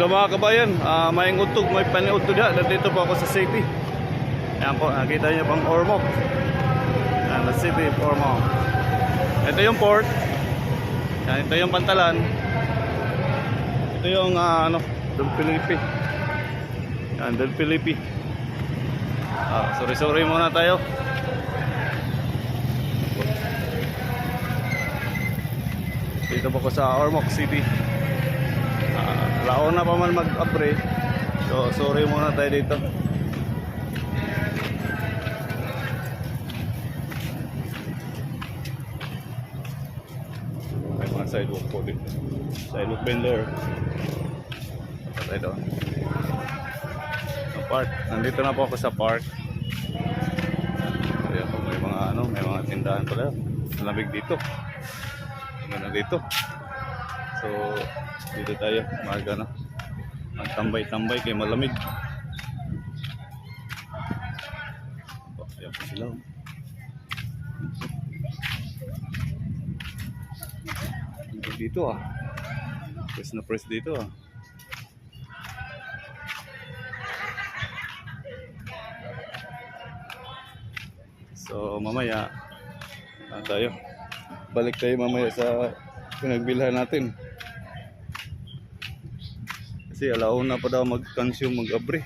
Hello mga kabayan, may utog, may paniutog na. Dito po ako sa city. Ayan po, nakita niyo pang Ormoc. Ayan, the city of Ormoc. Ito yung port. Ayan, ito yung Pantalan. Ito yung Don Felipe. Ayan, Don Felipe. Sorry muna tayo. Dito po ako sa Ormoc City. Laon na pa man mag-apre. So sorry muna tayo dito. May mga sidewalk po dito. Sidewalk vendor. Ito. Sa park. Nandito na po ako sa park. Ayan po, may mga tindahan pala. Malamig dito. Ganda dito. So dito tayo magtambay-tambay kay malamig. Ayan po sila. Dito press dito So mamaya balik tayo mamaya sa pinagbilhan natin. Kasi alauna pa daw mag-consume, mag-abre.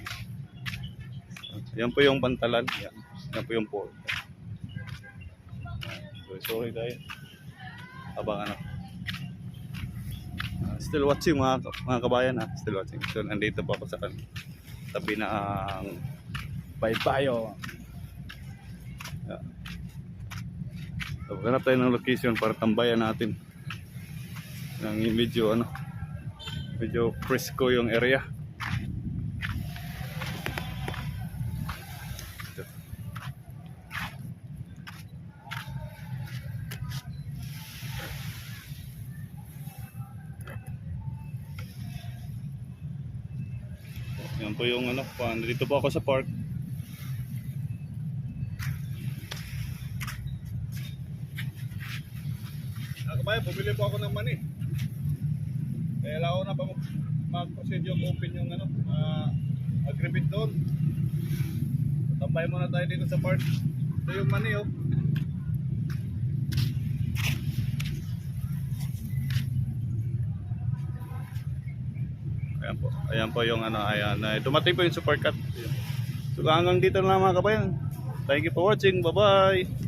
Yan po yung Pantalan. Yan po yung port. So sorry tayo. Abang still watching mga kabayan Still watching. So nandito pa ako sa tabi ng Paypayo. So ganap tayo ng location para tambayan natin. Ng medyo fresco yung area. Yan po yung dito po ako sa park. Kabayan, bumili po ako ng mani. Kaya lao na pa mag-proceed yung open yung agreement doon. Tambay muna tayo dito sa park. Ito yung mani Ayan po yung dumating po yung supercut. So hanggang dito na lang mga kabayan. Thank you for watching. Bye bye.